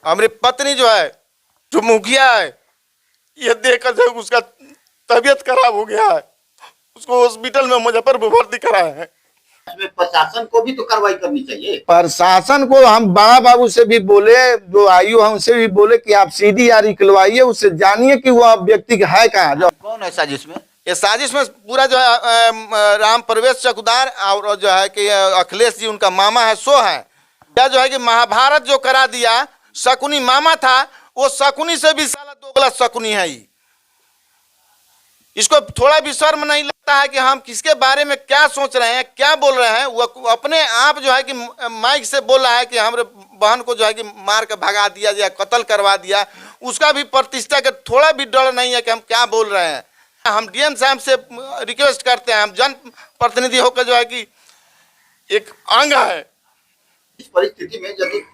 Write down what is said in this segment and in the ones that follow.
हमारी पत्नी जो है, जो मुखिया है, ये देखकर जो उसका तबीयत खराब हो गया है, उसको हॉस्पिटल में मुजफ्फरपुर भर्ती कराया है। इसमें प्रशासन को भी तो कार्रवाई करनी चाहिए। प्रशासन को हम बड़ा बाबू से भी बोले, जो आयु है उनसे भी बोले कि आप CDR निकलवाइए, उससे जानिए कि वह व्यक्ति है कहाँ। जो कौन है साजिश में? ये साजिश में पूरा जो है राम प्रवेश चकुदार और जो है कि अखिलेश जी उनका मामा है, सो है। यह जो है कि महाभारत जो करा दिया, शकुनी मामा था, वो शकुनी से भी साला दोगला शकुनी है। इसको थोड़ा भी शर्म नहीं लगता है कि हम किसके बारे में क्या सोच रहे हैं, क्या बोल रहे हैं। वो अपने आप जो है कि माइक से बोल रहा है कि हमारे बहन को जो है कि मार के भगा दिया या कत्ल करवा दिया। उसका भी प्रतिष्ठा का थोड़ा भी डर नहीं है कि हम क्या बोल रहे हैं। हम DM साहब से रिक्वेस्ट करते हैं, हम जन प्रतिनिधि होकर जो है कि एक अंग है। इस परिस्थिति में यदि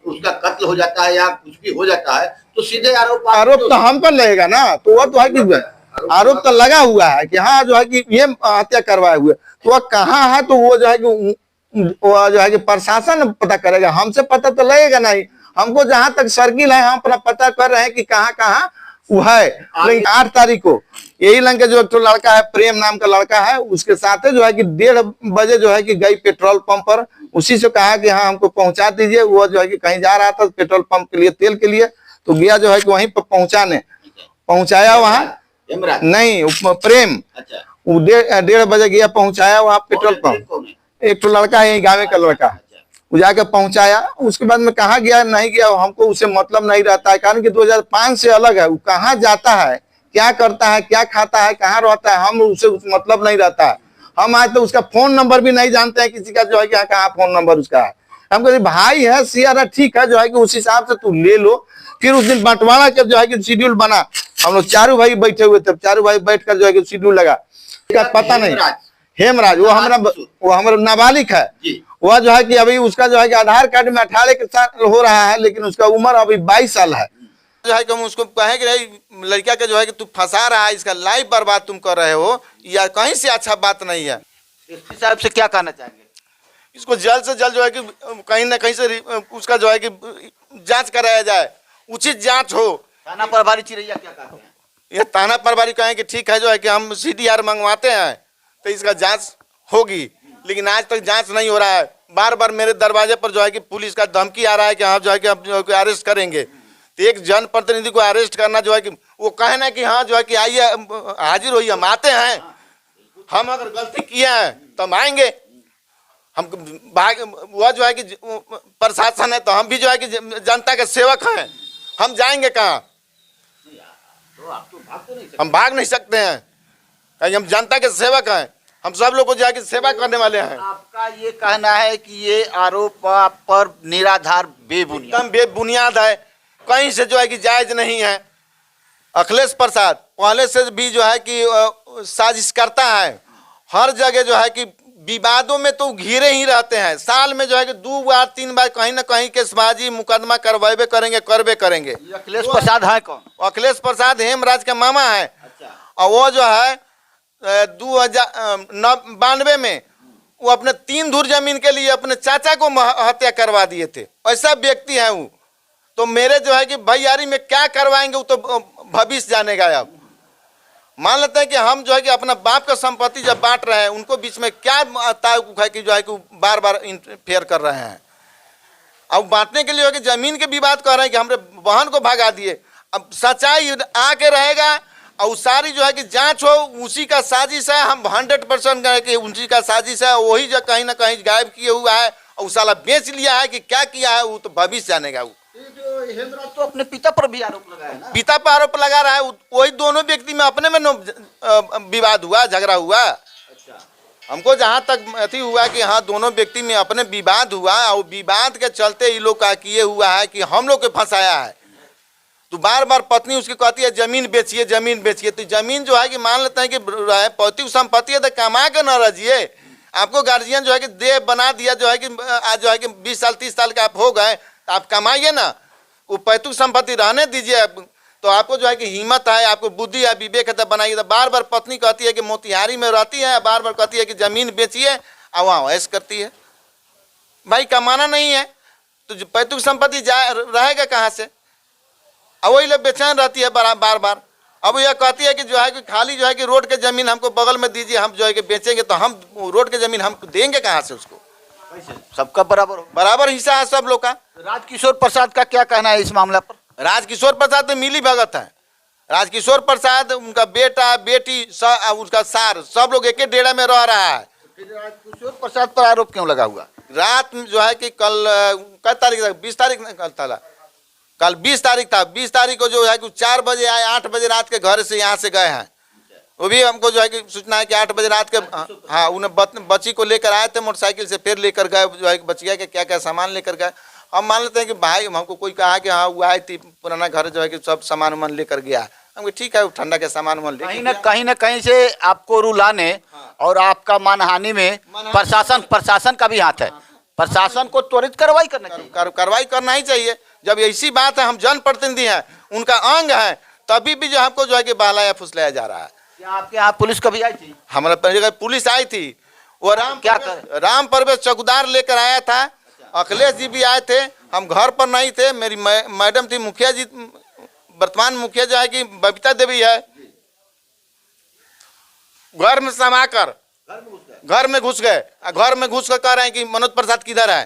उसका कत्ल हो जाता है या कुछ भी हो जाता है तो सीधे आरोप तो हम पर लगेगा ना। तो वह तो है कि आरोप तो लगा हुआ है कि हाँ जो है कि ये हत्या करवाए हुए, तो वह कहाँ है, तो वो जो है कि वो जो है कि प्रशासन पता करेगा, हमसे पता तो लगेगा नहीं। हमको जहां तक सर्किल है हम अपना पता कर रहे हैं कि कहाँ कहाँ वो है। लेकिन 8 तारीख को यही लंग के जो एक लड़का है, प्रेम नाम का लड़का है, उसके साथ जो है कि 1:30 बजे जो है कि गई पेट्रोल पंप पर, उसी से कहा कि हाँ हमको पहुंचा दीजिए। वो जो है कि कहीं जा रहा था पेट्रोल पंप के लिए, तेल के लिए, तो गया जो है कि वहीं पर पहुंचाया वहां नहीं प्रेम। अच्छा, वो 1:30 बजे गया, पहुंचाया वहां पेट्रोल पंप। एक तो लड़का है, गाँव का लड़का, वो जाके पहुंचाया। उसके बाद में कहाँ गया नहीं गया हमको उससे मतलब नहीं रहता है, कारण कि 2005 से अलग है। वो कहाँ जाता है, क्या करता है, क्या खाता है, कहाँ रहता है, हम उससे मतलब नहीं रहता है। हम आज तो उसका फोन नंबर भी नहीं जानते हैं किसी का, जो है कि कहाँ फोन नंबर उसका है। हम कहते भाई है सियारा, ठीक है जो है कि उस हिसाब से तू ले लो। फिर उस दिन बंटवारा के जो है कि शेड्यूल बना, हम लोग चारों भाई बैठे हुए थे, चारों भाई बैठकर जो है कि शेड्यूल लगा। पता नहीं हेमराज, वो हमारा नाबालिग है। वह जो है कि अभी उसका जो है कि आधार कार्ड में 18 के साल हो रहा है, लेकिन उसका उम्र अभी 22 साल है। जो है कि हम उसको कहें कि लड़का के जो है कि तू फंसा रहा है, इसका लाइफ बर्बाद तुम कर रहे हो, या कहीं से अच्छा बात नहीं है। SP साहब से क्या कहना चाहेंगे? इसको जल्द से जल्द जो है कि कहीं ना कहीं से उसका जो है कि जांच कराया जाए, उचित जांच हो। थाना प्रभारी चिरैया क्या कहते हैं? ये थाना प्रभारी कहें कि ठीक है जो है कि हम CDR मंगवाते हैं तो इसका जांच होगी, लेकिन आज तक जांच नहीं हो रहा है। बार बार मेरे दरवाजे पर जो है कि पुलिस का धमकी आ रहा है कि आप जो है कि आप अरेस्ट करेंगे। तो एक जनप्रतिनिधि को अरेस्ट करना जो है कि वो कहना कि हाँ जो है कि आइए हाजिर होइए, हम आते हैं, हम अगर गलती किए हैं तो हम आएंगे। हम वह जो है कि प्रशासन है तो हम भी जो है कि जनता के सेवक हैं, हम जाएंगे कहाँ? हम भाग नहीं सकते हैं, कहीं हम जनता के सेवक हैं, हम सब लोग को जाके सेवा करने वाले हैं। आपका ये कहना है कि ये आरोप आप पर निराधार एकदम बेबुनियाद है, कहीं से जो है कि जायज नहीं है। अखिलेश प्रसाद पहले से भी जो है कि साजिश करता है, हर जगह जो है कि विवादों में तो घिरे ही रहते हैं। साल में जो है कि 2 बार 3 बार कहीं ना कहीं केसबाजी मुकदमा करवाबे करेंगे। अखिलेश प्रसाद है कौन? अखिलेश प्रसाद हेमराज का मामा है। अच्छा। और वो जो है 2092 में वो अपने 3 धुर जमीन के लिए अपने चाचा को हत्या करवा दिए थे। ऐसा व्यक्ति है वो। तो मेरे जो है कि भैयारी में क्या करवाएंगे वो तो भविष्य जानेगा। अब मान लेते हैं कि हम जो है कि अपना बाप का संपत्ति जब बांट रहे हैं, उनको बीच में क्या ताल्लुक है कि जो है कि बार बार इंटरफेयर कर रहे हैं। अब बांटने के लिए हो कि जमीन के विवाद कर रहे हैं कि हमारे बहन को भगा दिए। अब सच्चाई आके रहेगा और सारी जो है कि जांच हो, उसी का साजिश है। हम 100% कहें कि उसी का साजिश है, वही जो कहीं ना कहीं गायब किए हुआ है और साला बेच लिया है कि क्या किया है वो तो भविष्य जानेगा। वो जो हेमराज तो अपने पिता पर भी आरोप लगाया ना? पिता पर आरोप लगा रहा है, वही दोनों व्यक्ति में अपने में विवाद हुआ, झगड़ा हुआ। अच्छा। हमको जहाँ तक अथी हुआ कि हाँ दोनों व्यक्ति में अपने विवाद हुआ और विवाद के चलते ही लोग का किए हुआ है कि हम लोग को फंसाया है। तो बार बार पत्नी उसकी कहती है जमीन बेचिए, जमीन बेचिए। तो जमीन जो है कि मान लेते हैं कि पैतृक संपत्ति है तो कमा के न रजिए। आपको गार्जियन जो है कि दे बना दिया, जो है कि आज जो है कि 20 साल 30 साल के आप हो गए, आप कमाइए ना, वो पैतृक संपत्ति रहने दीजिए। तो आपको जो है कि हिम्मत है, आपको बुद्धि है, विवेक है तो बनाइए। तो बार बार पत्नी कहती है कि मोतिहारी में रहती है, बार बार कहती है कि जमीन बेचिए और वहाँ ऐश करती है। भाई कमाना नहीं है तो जो पैतृक संपत्ति रहेगा कहाँ से? अब वही लोग बेचैन रहती है बार बार। अब यह कहती है कि जो है कि खाली जो है कि रोड के जमीन हमको बगल में दीजिए, हम जो है कि बेचेंगे, तो हम रोड के जमीन हम देंगे कहाँ से उसको? सबका बराबर हो। बराबर हिस्सा है सब लोग का। राजकिशोर प्रसाद का क्या कहना है इस मामला पर? राजकिशोर प्रसाद तो मिली भगत है। राजकिशोर प्रसाद, उनका बेटा बेटी, उसका सार, सब लोग एक ही डेरा में रह रहा है। फिर राजकिशोर प्रसाद पर आरोप क्यों लगा हुआ? रात में जो है कि कल तारीख था, 20 तारीख कल 20 तारीख था। 20 तारीख को जो है कि 4 बजे आए, 8 बजे रात के घर से यहाँ से गए हैं। वो भी हमको जो है कि सूचना है कि 8 बजे रात के, हाँ, उन्हें बच्ची को लेकर आए थे मोटरसाइकिल से, फिर लेकर गए जो है कि बचिया के क्या क्या सामान लेकर गए। हम मान लेते हैं कि भाई हमको कोई कहा कि हाँ वो आई थी पुराना घर जो है कि सब सामान वामान लेकर गया। हमको ठीक है, ठंडा के सामान वामान कहीं न कहीं से आपको रुलाने और आपका मानहानि में प्रशासन का भी हाथ है। प्रशासन को त्वरित कार्रवाई कार्रवाई करना ही चाहिए। जब ऐसी बात है, हम जनप्रतिनिधि हैं, उनका अंग है, तभी भी जो हमको जो है कि बहलाया फुसलाया जा रहा है। क्या आपके यहाँ पुलिस कभी आई थी? हमारा जगह पुलिस आई थी। वो राम परवेश चौकीदार लेकर आया था। अखिलेश जी भी आए थे। हम घर पर नहीं थे। मेरी मैडम थी, मुखिया जी, वर्तमान मुखिया जो है कि बबीता देवी है, घर में समाकर घर में घुस गए। घर में घुस कर कह रहे हैं कि मनोज प्रसाद किधर है?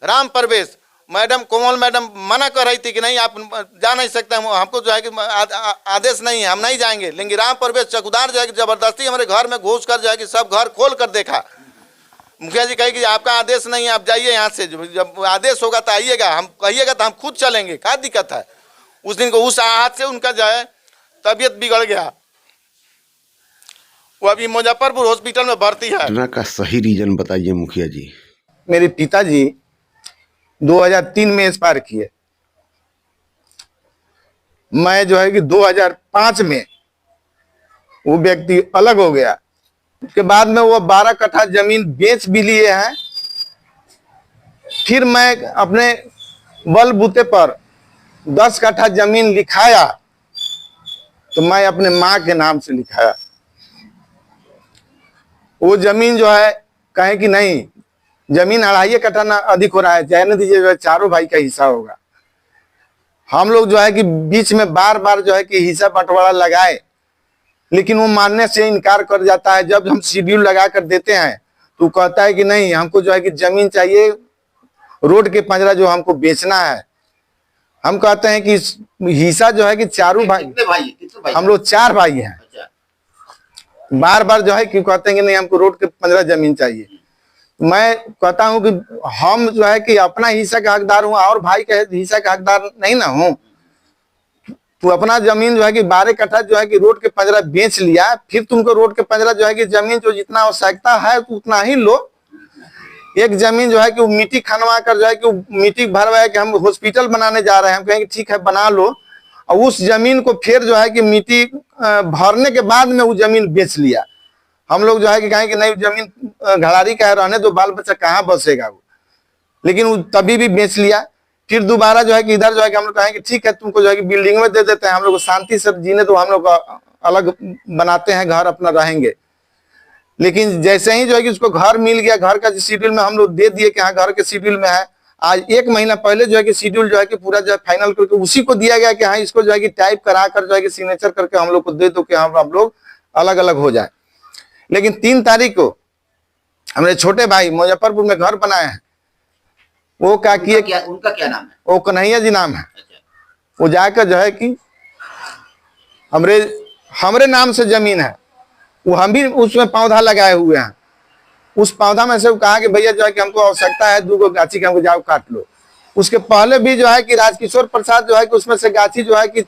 राम परवेश मैडम, कोमल मैडम मना कर रही थी कि नहीं, आप जा नहीं सकते, हमको जो है कि आदेश नहीं है, हम नहीं जाएंगे। लेकिन राम परवेश चौकीदार जो है कि जबरदस्ती हमारे घर में घुस कर जो है कि सब घर खोल कर देखा। मुखिया जी कहे कि आपका आदेश नहीं है, आप जाइए यहाँ से, जब आदेश होगा तो आइएगा, हम कहिएगा तो हम खुद चलेंगे, क्या दिक्कत है? उस दिन को उस हाथ से उनका जो है तबीयत बिगड़ गया। वो अभी मुजफ्फरपुर हॉस्पिटल में भर्ती है। घटना का सही रीजन बताइए मुखिया जी। मेरे पिताजी 2003 में एक्सपायर किए। मैं जो है कि 2005 में वो व्यक्ति अलग हो गया। उसके बाद में वो 12 कट्ठा जमीन बेच भी लिए हैं। फिर मैं अपने बलबूते पर 10 कट्ठा जमीन लिखाया, तो मैं अपने माँ के नाम से लिखाया। वो जमीन जो है कहे कि नहीं, जमीन 2.5 कट्ठा ना अधिक हो रहा है, चाहे न दीजिए, जो है चारों भाई का हिस्सा होगा। हम लोग जो है कि बीच में बार बार जो है कि हिस्सा बंटवारा लगाए, लेकिन वो मानने से इनकार कर जाता है। जब हम शेड्यूल लगा कर देते हैं तो कहता है कि नहीं, हमको जो है कि जमीन चाहिए, रोड के पंजरा जो हमको बेचना है। हम कहते हैं कि हिस्सा जो है कि चारों भाई, कितने भाई? हम लोग 4 भाई हैं। बार बार जो है कि कहते हैं कि नहीं, हमको रोड के 15 जमीन चाहिए। मैं कहता हूं कि हम जो है कि अपना हिस्सा का हकदार हूं और भाई के हिस्सा का हकदार नहीं ना हूं। तो अपना जमीन जो है कि 12 कट्ठा जो है कि रोड के 15 बेच लिया, फिर तुमको रोड के 15 जो है कि जमीन जो जितना आवश्यकता है तो उतना ही लो। एक जमीन जो है कि वो मिट्टी खनवा कर जो है कि मिट्टी भरवाए कि हम हॉस्पिटल बनाने जा रहे हैं, हम कहेंगे ठीक है बना लो, और उस जमीन को फिर जो है कि मिट्टी भरने के बाद में वो जमीन बेच लिया। हम लोग जो है कि कहें कि नहीं, जमीन घड़ारी का है, रहने दो, बाल बच्चा कहाँ बसेगा वो। लेकिन वो तभी भी बेच लिया। फिर दोबारा जो है कि इधर जो है कि हम लोग कहेंगे ठीक है तुमको जो है कि बिल्डिंग में दे देते हैं, हम लोग को शांति से जीने तो, हम लोग अलग बनाते हैं घर, अपना रहेंगे। लेकिन जैसे ही जो है कि उसको घर मिल गया, घर का शेड्यूल में हम लोग दे दिए कि हाँ घर के शेड्यूल में है। आज 1 महीना पहले जो है कि शेड्यूल जो है कि पूरा जो है फाइनल करके उसी को दिया गया कि हाँ इसको जो है कि टाइप करा कर जो है कि सिग्नेचर करके हम लोग को दे दो कि हम लोग अलग अलग हो जाए। लेकिन 3 तारीख को हमारे छोटे भाई मुजफ्फरपुर में घर बनाए हैं। वो क्या किए, उनका क्या नाम है? वो कन्हैया जी नाम है। वो जाकर जो है कि हमरे नाम से जमीन है, वो हम भी उसमें पौधा लगाए हुए हैं। उस पौधा में से वो कहा कि भैया जो है कि हमको आवश्यकता है 2 गाछी के, हमको जाओ काट लो। उसके पहले भी जो है कि राजकिशोर प्रसाद जो है कि उसमें से गाछी जो है कि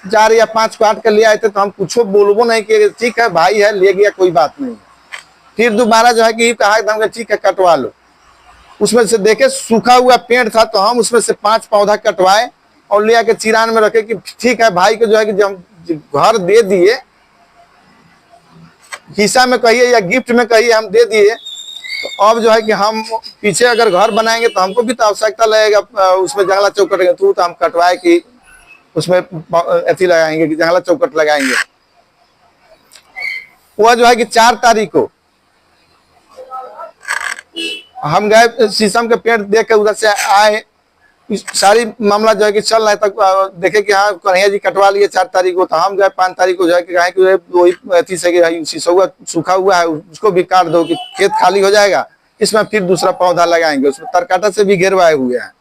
4 या 5 काट कर ले आए थे, तो हम कुछ बोलबो नहीं कि ठीक है भाई है, ले गया, कोई बात नहीं। फिर दोबारा जो है कि कहा कि ठीक है कटवा लो। उसमें से देखे सूखा हुआ पेड़ था, तो हम उसमें से 5 पौधा कटवाए और ले आके चिरान में रखे कि ठीक है भाई को जो है कि जब घर दे दिए, हिस्सा में कहिए या गिफ्ट में कहिए, हम दे दिए, तो अब जो है कि हम पीछे अगर घर बनाएंगे तो हमको भी तो आवश्यकता लगेगा, उसमें जंगला चौकट तो हम कटवाए कि उसमें अथी लगाएंगे कि जंगला चौकट लगाएंगे। वह जो है कि 4 तारीख को हम गए, शीशम के पेड़ देख के उधर से आए, सारी मामला जो है कि चल रहा है तक देखे कि हाँ कन्हैया जी कटवा लिए 4 तारीख को, तो हम जो है 5 तारीख को जो है कि कहें कि वही अथी से शीशुआ सूखा हुआ है उसको भी काट दो कि खेत खाली हो जाएगा, इसमें फिर दूसरा पौधा लगाएंगे। उसमें तरकाटा से भी घेरवाए हुए हैं।